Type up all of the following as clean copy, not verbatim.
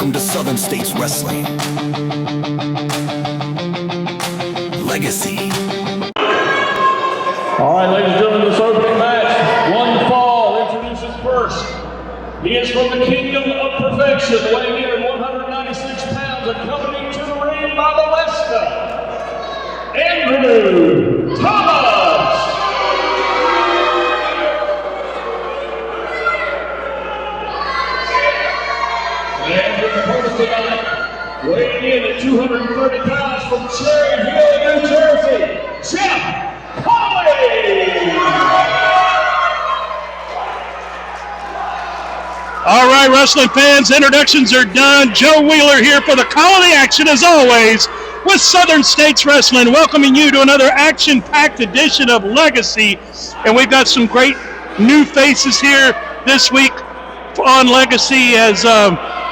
Welcome to Southern States Wrestling. Legacy. All right, ladies and gentlemen, this opening match, one fall, introduces first. He is from the Kingdom of Perfection, weighing in at 196 pounds, accompanied to the ring by Valeska, Andrew Thomas. And his opponent tonight, weighing in at 230 pounds from Cherry Hill, New Jersey, Jeff Connelly. All right, wrestling fans, introductions are done. Joe Wheeler here for the Colony Action, as always, with Southern States Wrestling, welcoming you to another action-packed edition of Legacy. And we've got some great new faces here this week on Legacy, as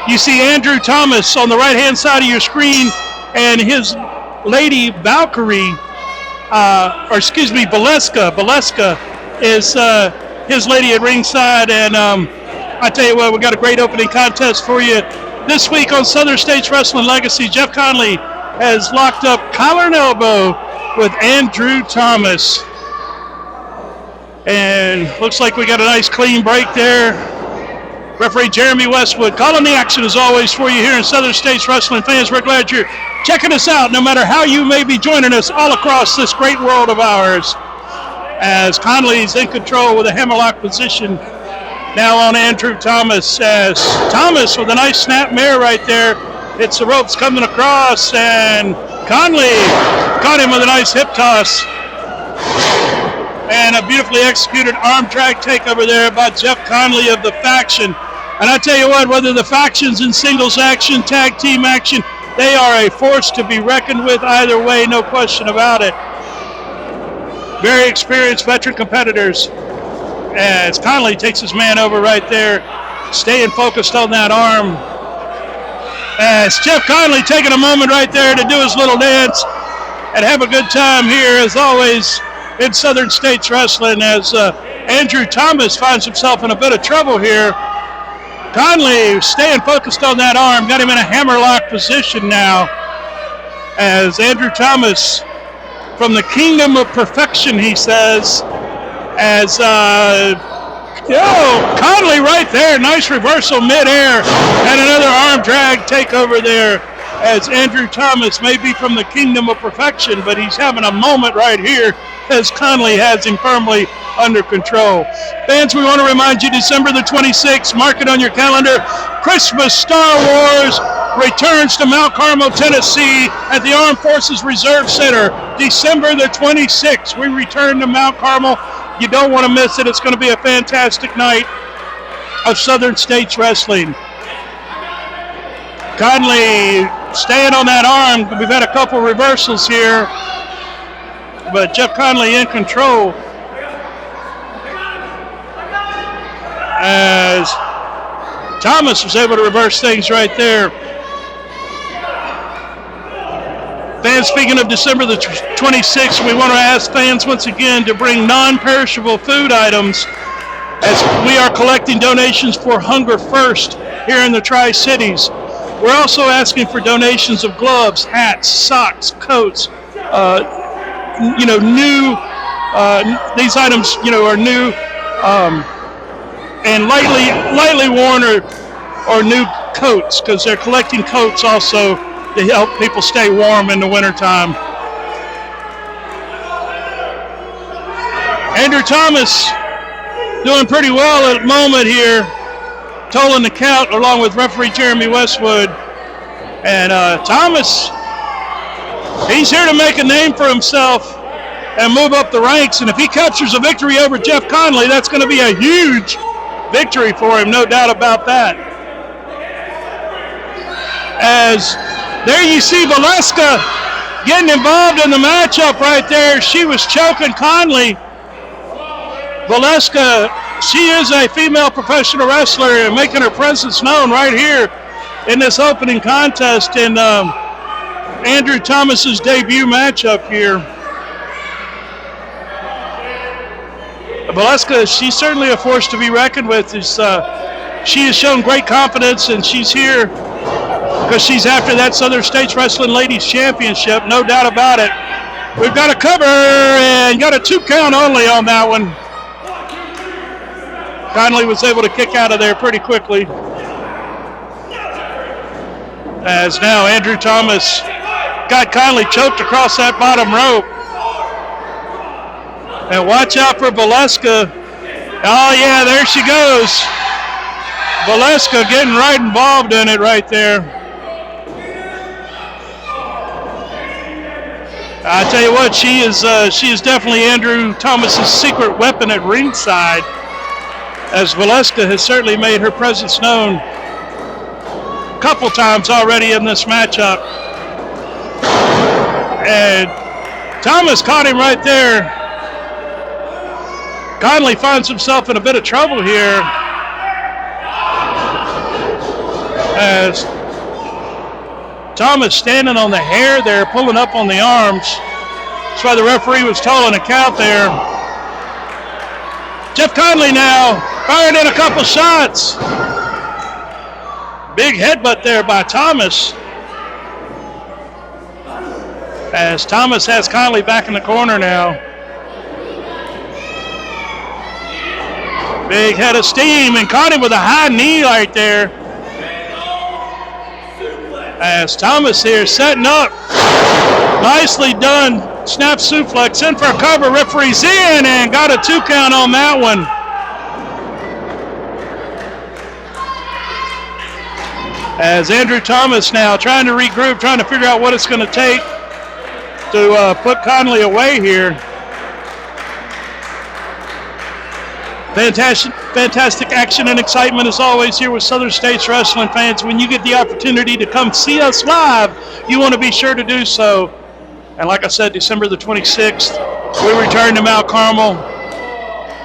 you see Andrew Thomas on the right-hand side of your screen, and his lady Valkyrie, Valeska. Valeska is his lady at ringside, and I tell you what, we got a great opening contest for you this week on Southern States Wrestling Legacy. Jeff Connelly has locked up collar and elbow with Andrew Thomas, and looks like we got a nice clean break there. Referee Jeremy Westwood calling the action as always for you here in Southern States Wrestling. Fans, we're glad you're checking us out, no matter how you may be joining us all across this great world of ours. As Connelly's in control with a hammerlock position now on Andrew Thomas, as Thomas with a nice snap mare right there. It's the ropes coming across, and Connelly caught him with a nice hip toss. And a beautifully executed arm drag takeover there by Jeff Connelly of the Faction. And I tell you what, whether the Faction's in singles action, tag team action, they are a force to be reckoned with either way, no question about it. Very experienced veteran competitors, as Connelly takes his man over right there, staying focused on that arm. As Jeff Connelly taking a moment right there to do his little dance and have a good time here, as always, in Southern States Wrestling, as Andrew Thomas finds himself in a bit of trouble here. Connelly staying focused on that arm, got him in a hammerlock position now, as Andrew Thomas from the Kingdom of Perfection, he says, as Connelly right there, nice reversal midair, and another arm drag takeover there, as Andrew Thomas may be from the Kingdom of Perfection, but he's having a moment right here as Connelly has him firmly under control. Fans, we want to remind you, December the 26th, mark it on your calendar, Christmas Star Wars returns to Mount Carmel, Tennessee at the Armed Forces Reserve Center. December the 26th, we return to Mount Carmel. You don't want to miss it. It's going to be a fantastic night of Southern States Wrestling. Connelly staying on that arm. We've had a couple reversals here, but Jeff Connelly in control, as Thomas was able to reverse things right there. Fans, speaking of December the 26th, we want to ask fans once again to bring non-perishable food items, as we are collecting donations for Hunger First here in the Tri-Cities. We're also asking for donations of gloves, hats, socks, coats, new, these items, are new and lightly worn or new coats, because they're collecting coats also to help people stay warm in the wintertime. Andrew Thomas doing pretty well at the moment here, tolling the count along with referee Jeremy Westwood. And Thomas, he's here to make a name for himself and move up the ranks. And if he captures a victory over Jeff Connelly, that's going to be a huge victory for him, no doubt about that. As there you see Valeska getting involved in the matchup right there. She was choking Connelly. Valeska, she is a female professional wrestler and making her presence known right here in this opening contest in Andrew Thomas's debut matchup here. Valeska, she's certainly a force to be reckoned with. She has shown great confidence, and she's here because she's after that Southern States Wrestling Ladies Championship, no doubt about it. We've got a cover and got a 2 count only on that one. Connelly was able to kick out of there pretty quickly. As now Andrew Thomas got Connelly choked across that bottom rope. And watch out for Valeska. Oh yeah, there she goes. Valeska getting right involved in it right there. I tell you what, she is definitely Andrew Thomas's secret weapon at ringside, as Valeska has certainly made her presence known a couple times already in this matchup. And Thomas caught him right there. Connelly finds himself in a bit of trouble here, as Thomas standing on the hair there, pulling up on the arms. That's why the referee was calling a count there. Jeff Connelly now firing in a couple shots. Big headbutt there by Thomas, as Thomas has Connelly back in the corner now. Big head of steam, and caught him with a high knee right there. As Thomas here setting up. Nicely done. Snap suplex in for a cover. Referee's in and got a 2 count on that one. As Andrew Thomas now trying to regroup, trying to figure out what it's going to take to put Connelly away here. Fantastic action and excitement as always here with Southern States Wrestling fans. When you get the opportunity to come see us live, you want to be sure to do so. And like I said, December the 26th, we return to Mount Carmel.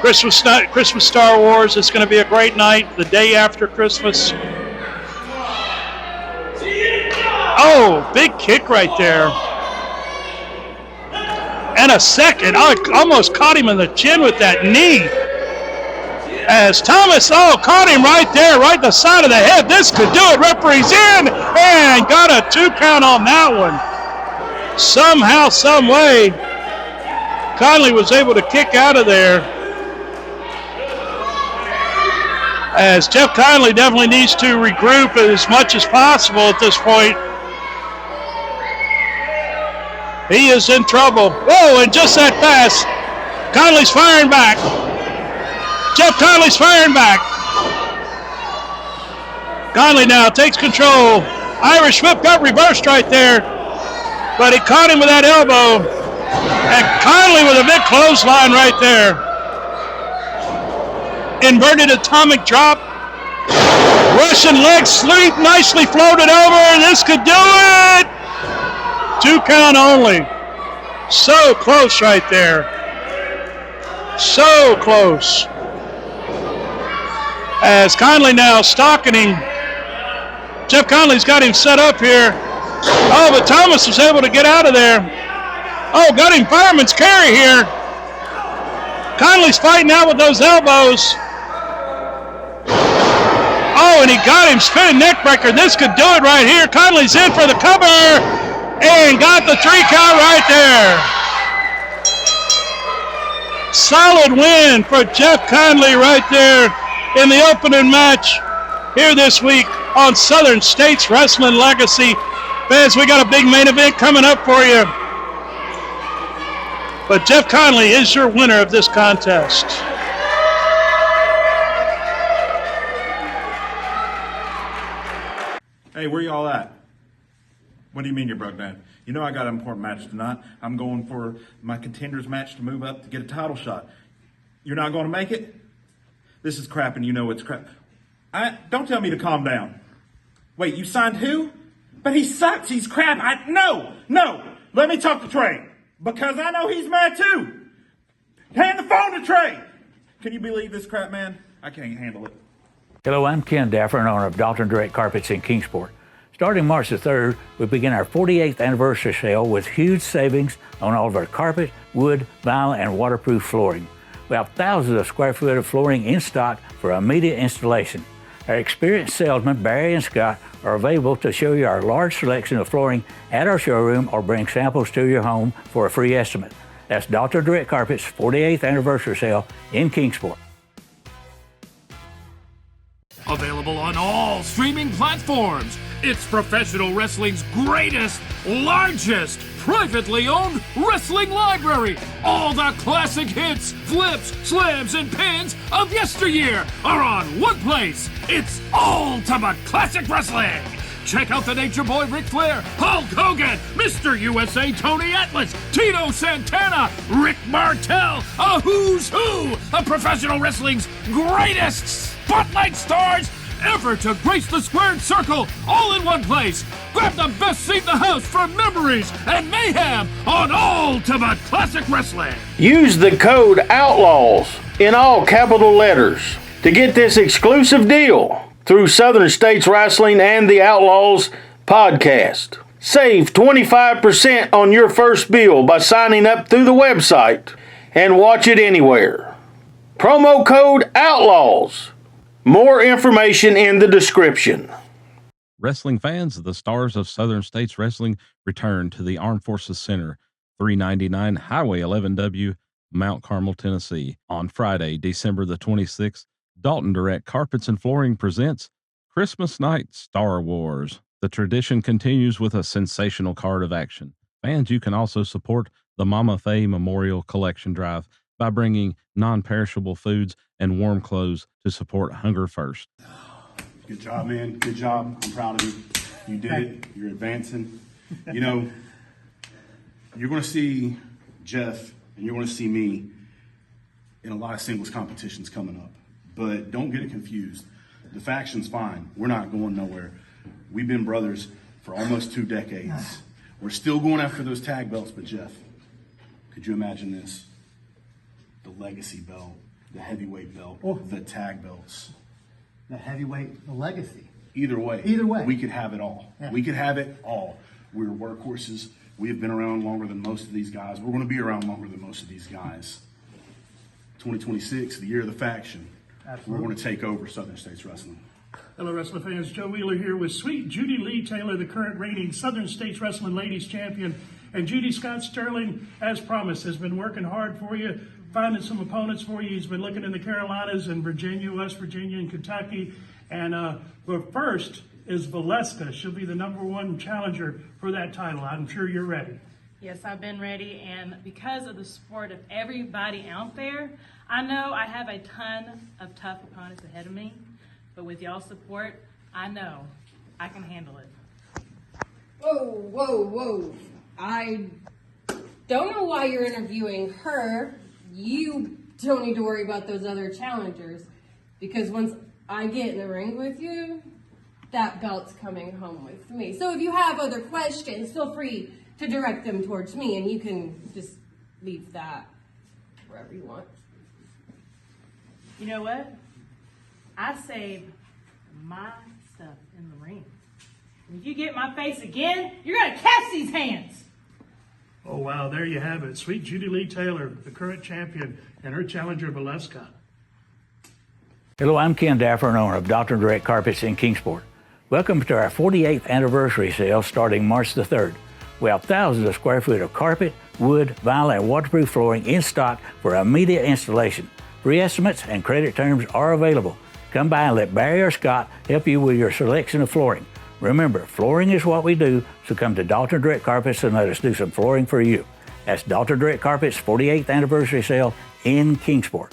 Christmas Star Wars. It's going to be a great night, the day after Christmas. Oh, big kick right there. And a second. I almost caught him in the chin with that knee. As Thomas, caught him right there, right the side of the head. This could do it. Referee's in and got a 2 count on that one. Somehow, some way, Connelly was able to kick out of there. As Jeff Connelly definitely needs to regroup as much as possible at this point. He is in trouble. Whoa, and just that fast, Connelly's firing back. Jeff Connelly's firing back. Connelly now takes control. Irish whip got reversed right there, but he caught him with that elbow. And Connelly with a big clothesline right there. Inverted atomic drop. Russian leg sweep, nicely floated over, and this could do it. 2 count only. So close right there. So close. As Connelly now stalking him. Jeff Connelly's got him set up here. Oh, but Thomas was able to get out of there. Oh, got him fireman's carry here. Connelly's fighting out with those elbows. Oh, and he got him spinning neck breaker. This could do it right here. Connelly's in for the cover and got the 3 count right there. Solid win for Jeff Connelly right there in the opening match here this week on Southern States Wrestling Legacy. Fans, we got a big main event coming up for you. But Jeff Connelly is your winner of this contest. Hey, where y'all at? What do you mean you're broke down? You know I got an important match tonight. I'm going for my contenders match to move up to get a title shot. You're not going to make it? This is crap and you know it's crap. Don't tell me to calm down. Wait, you signed who? But he sucks. He's crap. No. Let me talk to Trey. Because I know he's mad too. Hand the phone to Trey. Can you believe this crap, man? I can't handle it. Hello, I'm Ken Daffer in honor of Dalton Direct Carpets in Kingsport. Starting March the 3rd, we begin our 48th anniversary sale with huge savings on all of our carpet, wood, vinyl, and waterproof flooring. We have thousands of square foot of flooring in stock for immediate installation. Our experienced salesmen, Barry and Scott, are available to show you our large selection of flooring at our showroom or bring samples to your home for a free estimate. That's Dalton Direct Carpet's 48th anniversary sale in Kingsport. Available on all streaming platforms. It's professional wrestling's greatest, largest, privately owned wrestling library. All the classic hits, flips, slams, and pins of yesteryear are on one place. It's Ultimate Classic Wrestling. Check out the Nature Boy Ric Flair, Hulk Hogan, Mr. USA Tony Atlas, Tito Santana, Rick Martel, a who's who of professional wrestling's greatest spotlight stars ever to grace the squared circle, all in one place. Grab the best seat in the house for memories and mayhem on Ultimate Classic Wrestling. Use the code OUTLAWS in all capital letters to get this exclusive deal through Southern States Wrestling and the Outlaws podcast. Save 25% on your first bill by signing up through the website and watch it anywhere. Promo code OUTLAWS. More information in the description. Wrestling fans, the stars of Southern States Wrestling return to the Armed Forces Center, 399 Highway 11W, Mount Carmel, Tennessee. On Friday, December the 26th, Dalton Direct Carpets and Flooring presents Christmas Night Star Wars. The tradition continues with a sensational card of action. Fans, you can also support the Mama Faye Memorial Collection Drive by bringing non-perishable foods and warm clothes to support Hunger First. Good job, man. Good job. I'm proud of you. You did it. You're advancing. You know, you're going to see Jeff and you're going to see me in a lot of singles competitions coming up. But don't get it confused. The faction's fine. We're not going nowhere. We've been brothers for almost 2 decades. We're still going after those tag belts, but Jeff, could you imagine this? The legacy belt, the heavyweight belt, the tag belts. The heavyweight, the legacy. Either way. We could have it all. Yeah. We could have it all. We're workhorses. We have been around longer than most of these guys. We're going to be around longer than most of these guys. 2026, the year of the faction. Absolutely. We're going to take over Southern States Wrestling. Hello, wrestling fans. Joe Wheeler here with sweet Judy Lee Taylor, the current reigning Southern States Wrestling Ladies Champion. And Judy Scott Sterling, as promised, has been working hard for you, finding some opponents for you. He's been looking in the Carolinas and Virginia, West Virginia, and Kentucky. And but first is Valeska. She'll be the #1 challenger for that title. I'm sure you're ready. Yes, I've been ready, and because of the support of everybody out there, I know I have a ton of tough opponents ahead of me, but with y'all's support, I know I can handle it. Whoa. I don't know why you're interviewing her. You don't need to worry about those other challengers, because once I get in the ring with you, that belt's coming home with me. So if you have other questions, feel free to direct them towards me, and you can just leave that wherever you want. You know what? I save my stuff in the ring. And if you get in my face again, you're going to catch these hands. Oh, wow, there you have it. Sweet Judy Lee Taylor, the current champion, and her challenger, Valeska. Hello, I'm Ken Daffer, owner of Dalton Direct Carpets in Kingsport. Welcome to our 48th anniversary sale starting March the 3rd. We have thousands of square feet of carpet, wood, vinyl, and waterproof flooring in stock for immediate installation. Free estimates and credit terms are available. Come by and let Barry or Scott help you with your selection of flooring. Remember, flooring is what we do, so come to Dalton Direct Carpets and let us do some flooring for you. That's Dalton Direct Carpets' 48th anniversary sale in Kingsport.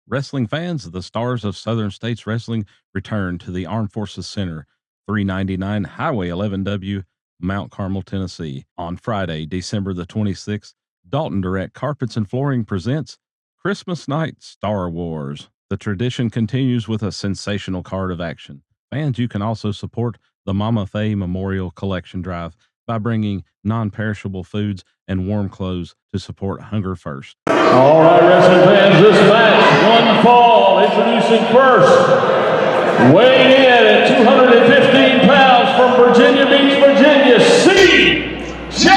Wrestling fans, the stars of Southern States Wrestling return to the Armed Forces Center, 399 Highway 11W, Mount Carmel, Tennessee. On Friday, December the 26th, Dalton Direct Carpets and Flooring presents Christmas Night Star Wars. The tradition continues with a sensational card of action. Fans, you can also support the Mama Faye Memorial Collection Drive by bringing non-perishable foods and warm clothes to support Hunger First. All right, wrestling fans, this match, one fall, introducing first, weighing in at 215 pounds from Virginia Beach, Virginia, C.J.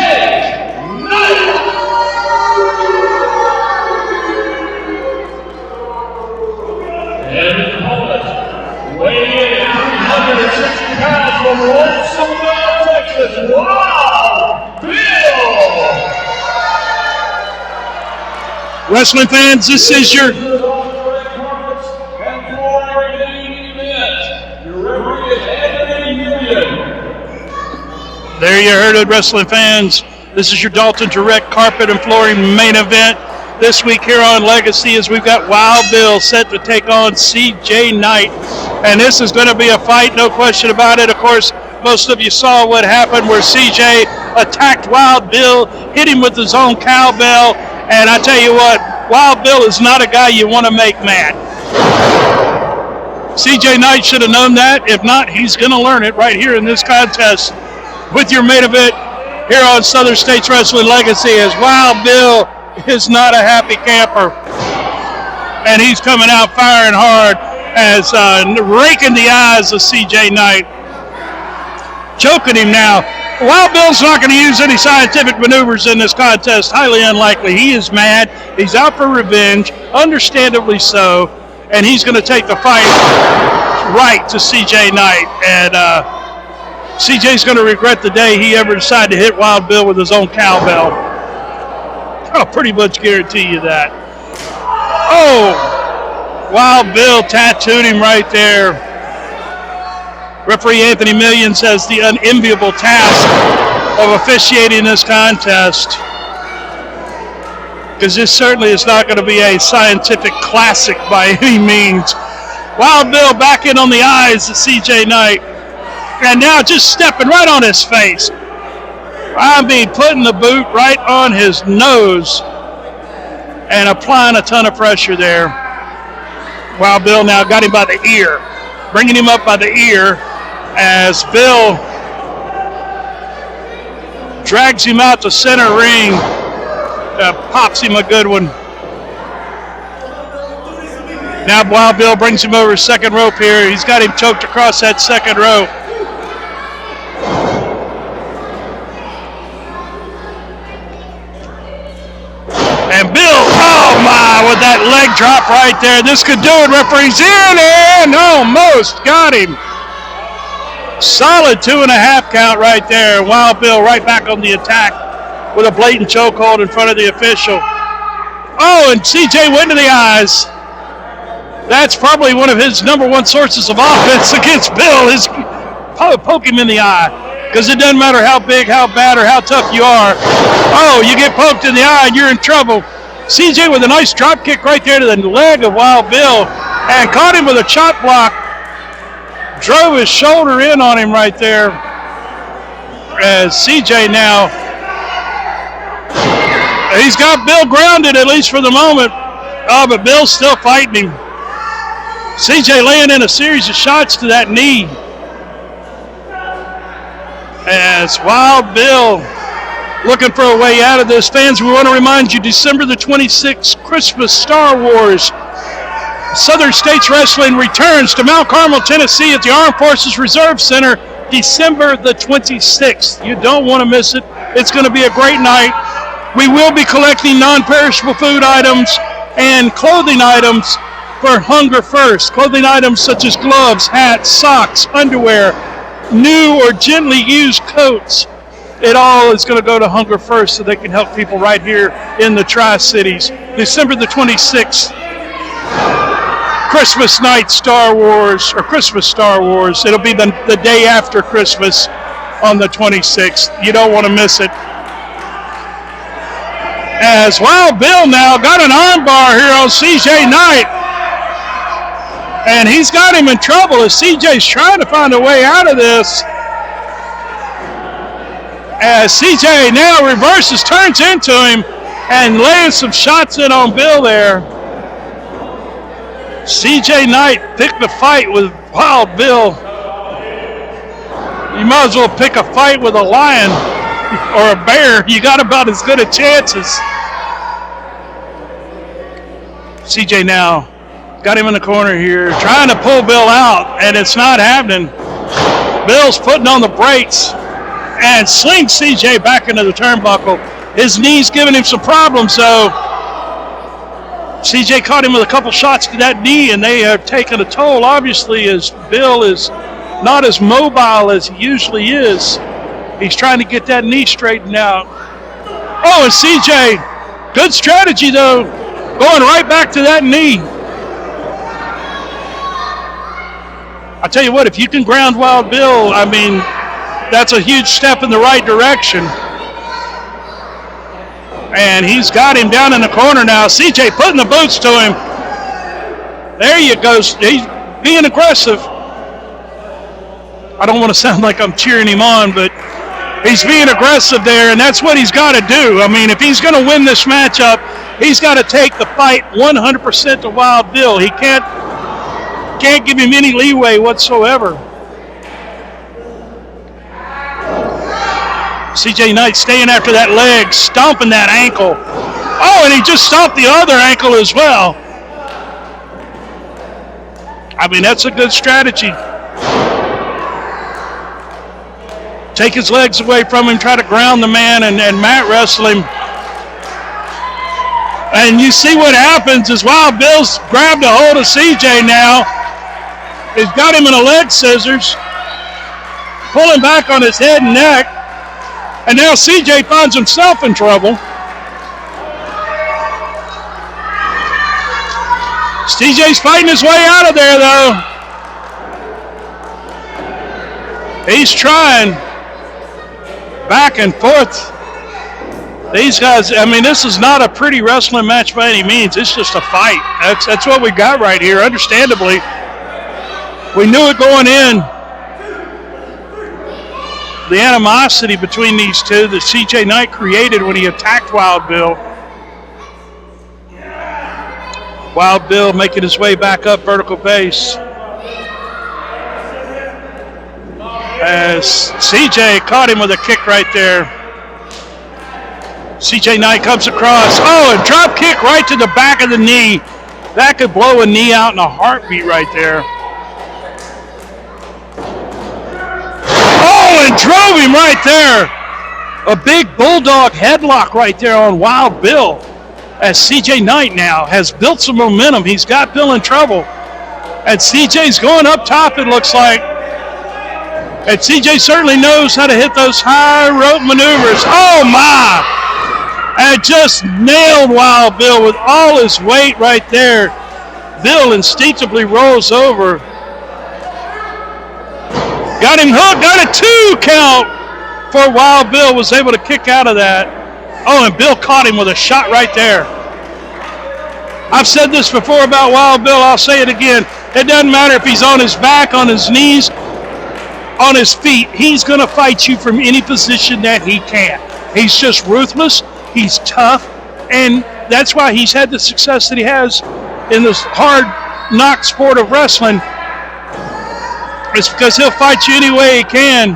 Knight. And Weighing in at 360 pounds from Roseville, Texas, Wild Bill! Wrestling fans, this is your There you heard it, wrestling fans. This is your Dalton Direct Carpet and Flooring main event this week here on Legacy, as we've got Wild Bill set to take on CJ Knight. And this is going to be a fight, no question about it. Of course, most of you saw what happened where CJ attacked Wild Bill, hit him with his own cowbell. And I tell you what, Wild Bill is not a guy you want to make mad. CJ Knight should have known that. If not, he's going to learn it right here in this contest with your main event here on Southern States Wrestling Legacy, as Wild Bill is not a happy camper. And he's coming out firing hard as raking the eyes of CJ Knight. Choking him now. Wild Bill's not going to use any scientific maneuvers in this contest. Highly unlikely. He is mad. He's out for revenge, understandably so. And he's going to take the fight right to CJ Knight. And CJ's going to regret the day he ever decided to hit Wild Bill with his own cowbell. I'll pretty much guarantee you that. Oh! Wild Bill tattooed him right there. Referee Anthony Millions has the unenviable task of officiating this contest, because this certainly is not going to be a scientific classic by any means. Wild Bill back in on the eyes of CJ Knight. And now just stepping right on his face. I mean, putting the boot right on his nose and applying a ton of pressure there. Wild Bill now got him by the ear, bringing him up by the ear as Bill drags him out to center ring, pops him a good one. Now Wild Bill brings him over second rope here. He's got him choked across that second rope. And Bill, oh my, with that leg drop right there. This could do it. Referee's in and almost got him. Solid 2.5 count right there. Wild Bill right back on the attack with a blatant chokehold in front of the official. Oh, and CJ went to the eyes. That's probably one of his number one sources of offense against Bill, is poke him in the eye. Because it doesn't matter how big, how bad, or how tough you are. Oh, you get poked in the eye and you're in trouble. CJ with a nice drop kick right there to the leg of Wild Bill and caught him with a chop block. Drove his shoulder in on him right there. As CJ now, he's got Bill grounded, at least for the moment. Oh, but Bill's still fighting him. CJ laying in a series of shots to that knee. As Wild Bill looking for a way out of this. Fans, we want to remind you, December the 26th, Christmas Star Wars. Southern States Wrestling returns to Mount Carmel, Tennessee at the Armed Forces Reserve Center, December the 26th. You don't want to miss it. It's going to be a great night. We will be collecting non-perishable food items and clothing items for Hunger First. Clothing items such as gloves, hats, socks, underwear, new or gently used coats. It all is going to go to Hunger First so they can help people right here in the Tri-Cities. December the 26th, Christmas night Star Wars, or Christmas Star Wars. It'll be the day after Christmas on the 26th. You don't want to miss it. As Wild Bill now got an armbar here on CJ Knight. And he's got him in trouble as CJ's trying to find a way out of this. As CJ now reverses, turns into him, and lays some shots in on Bill there. CJ Knight picked the fight with Wild Bill. You might as well pick a fight with a lion or a bear. You got about as good a chances. CJ now got him in the corner here, trying to pull Bill out, and it's not happening. Bill's putting on the brakes and slings CJ back into the turnbuckle. His knee's giving him some problems, though. CJ caught him with a couple shots to that knee, and they have taken a toll, obviously, as Bill is not as mobile as he usually is. He's trying to get that knee straightened out. Oh, and CJ, good strategy, though, going right back to that knee. I tell you what, if you can ground Wild Bill, I mean, that's a huge step in the right direction. And he's got him down in the corner now. CJ putting the boots to him. There you go. He's being aggressive. I don't want to sound like I'm cheering him on, but he's being aggressive there, and that's what he's got to do. I mean, if he's going to win this matchup, he's got to take the fight 100% to Wild Bill. He can't give him any leeway whatsoever. CJ Knight staying after that leg, stomping that ankle. Oh, and he just stomped the other ankle as well. I mean, that's a good strategy. Take his legs away from him, try to ground the man, and mat wrestle him. And you see what happens is Wild Bill's grabbed a hold of CJ now. He's got him in a leg scissors, pulling back on his head and neck. And now CJ finds himself in trouble. CJ's fighting his way out of there, though. He's trying back and forth. These guys, I mean, this is not a pretty wrestling match by any means. It's just a fight. That's what we got right here, understandably. We knew it going in. The animosity between these two that CJ Knight created when he attacked Wild Bill. Wild Bill making his way back up vertical base. As CJ caught him with a kick right there. CJ Knight comes across. Oh, and drop kick right to the back of the knee. That could blow a knee out in a heartbeat right there. Oh, and drove him right there. A big bulldog headlock right there on Wild Bill. As CJ Knight now has built some momentum. He's got Bill in trouble. And CJ's going up top, it looks like. And CJ certainly knows how to hit those high rope maneuvers. Oh, my. And just nailed Wild Bill with all his weight right there. Bill instinctively rolls over. Got him hooked, got a 2 count for Wild Bill, was able to kick out of that. Oh, and Bill caught him with a shot right there. I've said this before about Wild Bill, I'll say it again. It doesn't matter if he's on his back, on his knees, on his feet. He's going to fight you from any position that he can. He's just ruthless, he's tough, and that's why he's had the success that he has in this hard knock sport of wrestling. It's because he'll fight you any way he can.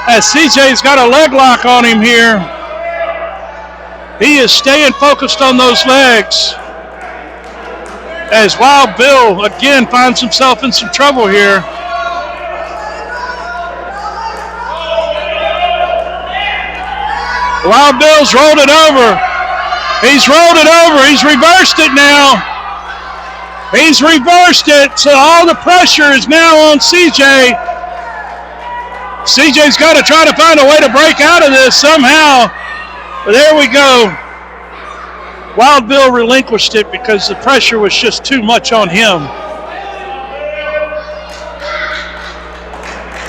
As CJ's got a leg lock on him here. He is staying focused on those legs. As Wild Bill again finds himself in some trouble here. Wild Bill's rolled it over. He's rolled it over. He's reversed it now. He's reversed it, so all the pressure is now on CJ. CJ's got to try to find a way to break out of this somehow. But there we go. Wild Bill relinquished it because the pressure was just too much on him.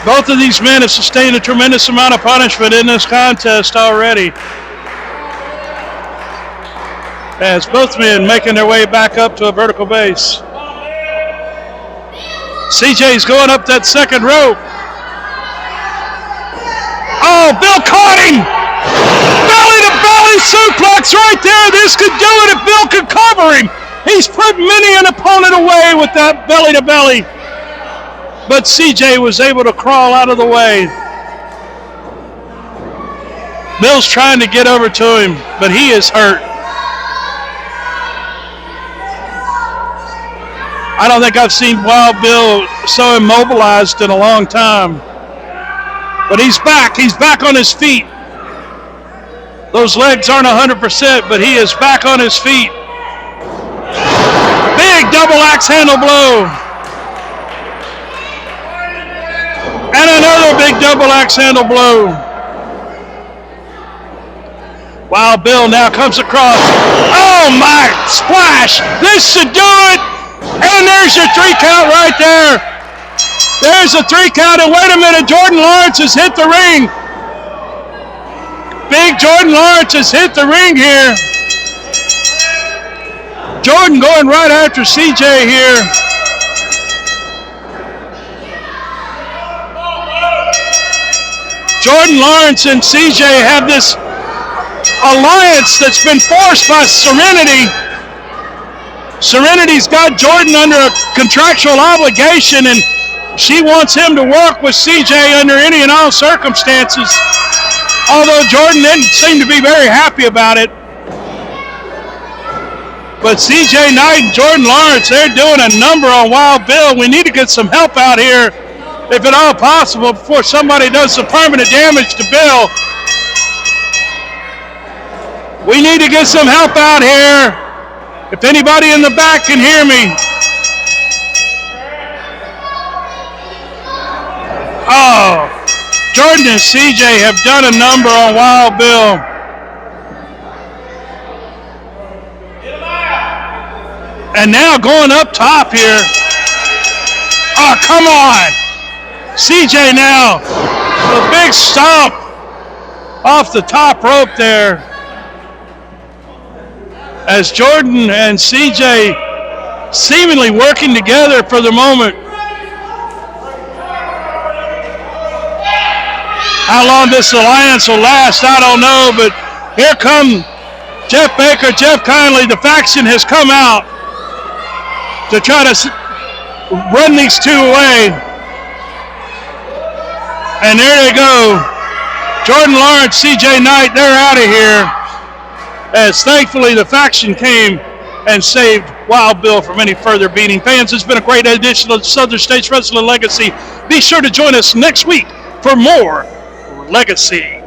Both of these men have sustained a tremendous amount of punishment in this contest already. As both men making their way back up to a vertical base. CJ's going up that second rope. Oh, Bill caught him! Belly-to-belly suplex right there. This could do it if Bill could cover him. He's put many an opponent away with that belly-to-belly. But CJ was able to crawl out of the way. Bill's trying to get over to him, but he is hurt. I don't think I've seen Wild Bill so immobilized in a long time. But he's back. He's back on his feet. Those legs aren't 100%, but he is back on his feet. big double axe handle blow. And another big double axe handle blow. Wild Bill now comes across. Oh my, splash. This should do it. And there's your 3 count right there. There's a 3 count. And wait a minute, Jordan Lawrence has hit the ring. Big Jordan Lawrence has hit the ring here. Jordan going right after CJ here. Jordan Lawrence and CJ have this alliance that's been forced by Serenity. Serenity's got Jordan under a contractual obligation, and she wants him to work with CJ under any and all circumstances. Although Jordan didn't seem to be very happy about it. But CJ Knight and Jordan Lawrence, they're doing a number on Wild Bill. We need to get some help out here, if at all possible, before somebody does some permanent damage to Bill. We need to get some help out here. If anybody in the back can hear me. Oh, Jordan and CJ have done a number on Wild Bill. And now going up top here. Oh, come on. CJ now. A big stomp off the top rope there. As Jordan and CJ seemingly working together for the moment. How long this alliance will last, I don't know, but here come Jeff Baker, Jeff Connelly. The faction has come out to try to run these two away. And there they go. Jordan Lawrence, CJ Knight, they're out of here. As thankfully the faction came and saved Wild Bill from any further beating. Fans, it's been a great edition of Southern States Wrestling Legacy. Be sure to join us next week for more Legacy.